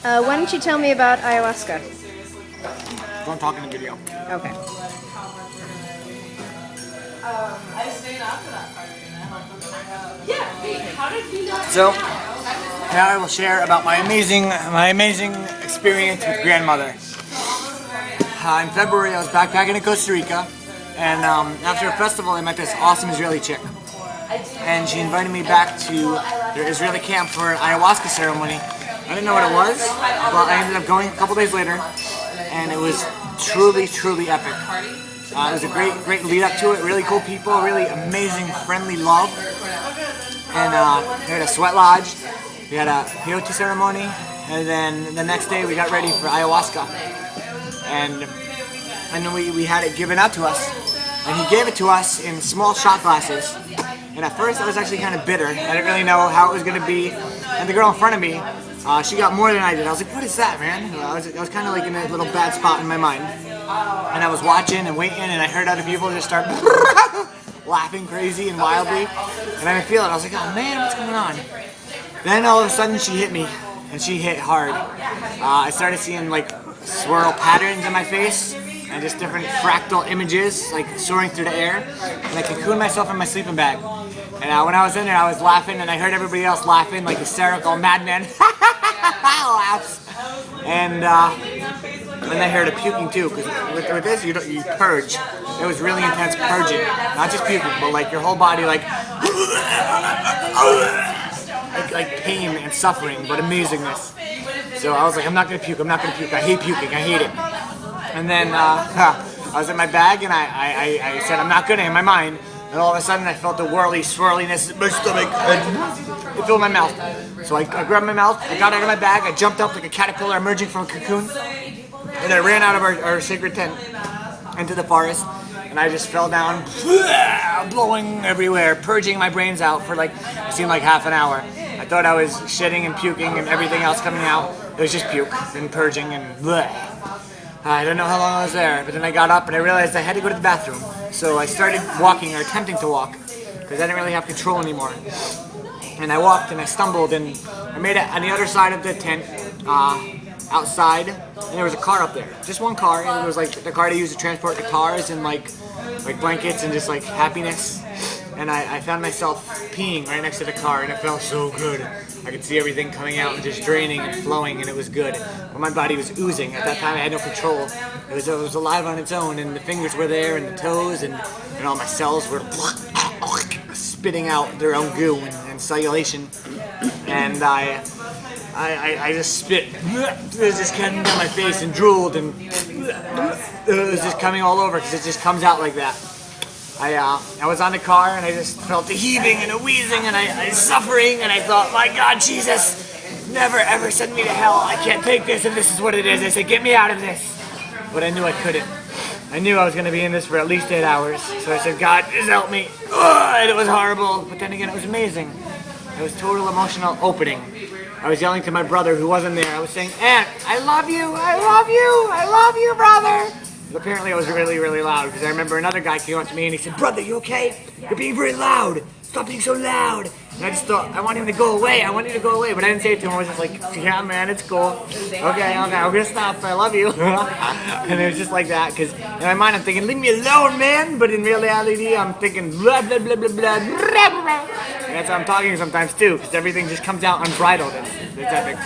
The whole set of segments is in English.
Why don't you tell me about ayahuasca? Don't talk in the video. Okay. So, now I will share about my amazing experience with grandmother. In February, I was backpacking in Costa Rica, and after a festival, I met this awesome Israeli chick. And she invited me back to their Israeli camp for an ayahuasca ceremony. I didn't know what it was, but I ended up going a couple days later, and it was truly, truly epic. It was a great lead up to it. Really cool people, really amazing, friendly love. And we had a sweat lodge, we had a peyote ceremony, and then the next day we got ready for ayahuasca. And then we had it given out to us. And he gave it to us in small shot glasses. And at first I was actually kind of bitter. I didn't really know how it was going to be. And the girl in front of me, she got more than I did. I was like, what is that, man? I was kind of like in a little bad spot in my mind. And I was watching and waiting, and I heard other people just start laughing crazy and wildly. And I didn't feel it. I was like, oh man, what's going on? Then all of a sudden she hit me, and she hit hard. I started seeing like swirl patterns in my face, and just different fractal images like soaring through the air. And I cocooned myself in my sleeping bag. And when I was in there, I was laughing, and I heard everybody else laughing, like hysterical madmen laughs. And I heard a puking too, because with this you purge. It was really intense purging, not just puking, but like your whole body like pain and suffering, but amazingness. So I was like, I'm not gonna puke. I hate puking. I hate it. And then I was in my bag, and I said I'm not gonna in my mind. And all of a sudden I felt the whirly swirliness in my stomach, and it filled my mouth. So I grabbed my mouth, I got out of my bag, I jumped up like a caterpillar emerging from a cocoon, and I ran out of our sacred tent into the forest, and I just fell down, blowing everywhere, purging my brains out for like, it seemed like half an hour. I thought I was shitting and puking and everything else coming out. It was just puke and purging and bleh. I don't know how long I was there, but then I got up and I realized I had to go to the bathroom. So I started walking, or attempting to walk, because I didn't really have control anymore. And I walked and I stumbled, and I made it on the other side of the tent, outside, and there was a car up there. Just one car, and it was like the car they use to transport guitars and like blankets and just like happiness. And I found myself peeing right next to the car, and it felt so good. I could see everything coming out and just draining and flowing, and it was good. But my body was oozing. At that time, I had no control. It was alive on its own, and the fingers were there, and the toes, and all my cells were spitting out their own goo and cellulation. And I just spit. It was just coming down my face and drooled, and it was just coming all over because it just comes out like that. I was on the car, and I just felt the heaving and the wheezing, and I suffering, and I thought, my God, Jesus, never ever send me to hell. I can't take this, and this is what it is. I said, get me out of this. But I knew I couldn't. I knew I was going to be in this for at least 8 hours. So I said, God, just help me. And it was horrible, but then again, it was amazing. It was total emotional opening. I was yelling to my brother who wasn't there. I was saying, Aunt, I love you, brother. But apparently I was really, really loud, because I remember another guy came up to me and he said, brother, you okay? You're being very loud. Stop being so loud. And I just thought, I want him to go away. But I didn't say it to him. I was just like, yeah, man, it's cool. Okay, I'm going to stop. I love you. And it was just like that, because in my mind I'm thinking, leave me alone, man. But in reality, I'm thinking, blah, blah, blah, blah, blah, blah, blah. And that's how I'm talking sometimes, too, because everything just comes out unbridled. It's epic.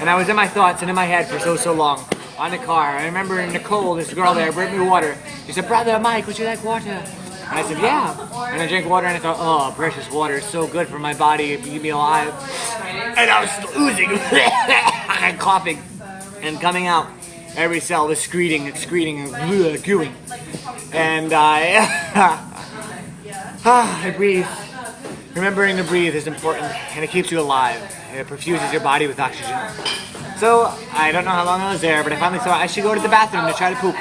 And I was in my thoughts and in my head for so long. On the car. I remember Nicole, this girl there, brought me water. She said, brother Mike, would you like water? And I said, yeah. And I drank water, and I thought, oh, precious water is so good for my body, keep me alive. And I was still oozing and coughing and coming out. Every cell was excreting and gooing. And I breathe. Remembering to breathe is important, and it keeps you alive. It perfuses your body with oxygen. So, I don't know how long I was there, but I finally thought I should go to the bathroom to try to poop.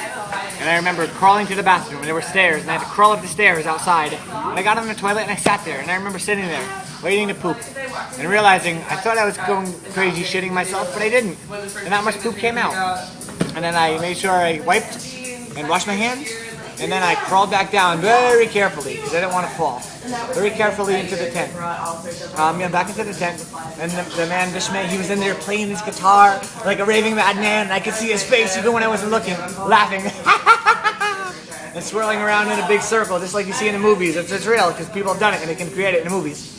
And I remember crawling to the bathroom, and there were stairs, and I had to crawl up the stairs outside. And I got on the toilet, and I sat there, and I remember sitting there, waiting to poop, and realizing I thought I was going crazy shitting myself, but I didn't. And not much poop came out. And then I made sure I wiped and washed my hands, And then I crawled back down very carefully because I didn't want to fall. Very carefully into the tent. Back into the tent, and the man Bishme, he was in there playing his guitar like a raving madman, and I could see his face even when I wasn't looking, laughing. And swirling around in a big circle, just like you see in the movies. It's real, because people have done it, and they can create it in the movies.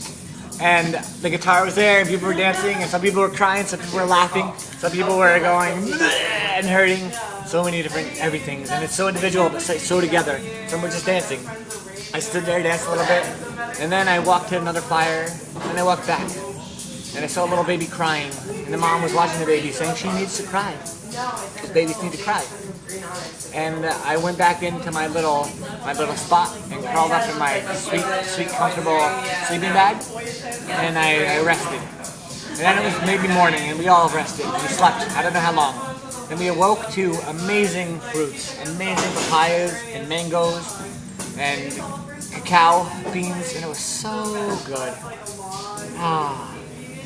And the guitar was there, and people were dancing, and some people were crying, some people were laughing, some people were going and hurting. So many different everythings, and it's so individual, but so together. Some were just dancing. I stood there, danced a little bit, and then I walked to another fire, and I walked back. And I saw a little baby crying, and the mom was watching the baby, saying she needs to cry, because babies need to cry. And I went back into my little spot and crawled up in my sweet, comfortable sleeping bag, and I rested. And then it was maybe morning, and we all rested. We slept. I don't know how long. Then we awoke to amazing fruits, amazing papayas and mangoes and cacao beans, and it was so good.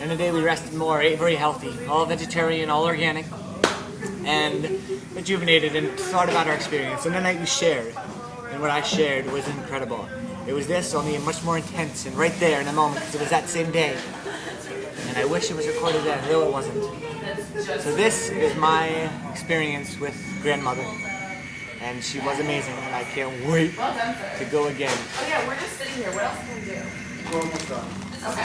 And the day we rested more, ate very healthy, all vegetarian, all organic, and rejuvenated and thought about our experience. And the night we shared, and what I shared was incredible. It was this, only much more intense, and right there in the moment, because it was that same day. And I wish it was recorded then, though it wasn't. So this is my experience with grandmother. And she was amazing, and I can't wait to go again. Oh yeah, we're just sitting here. What else can we do?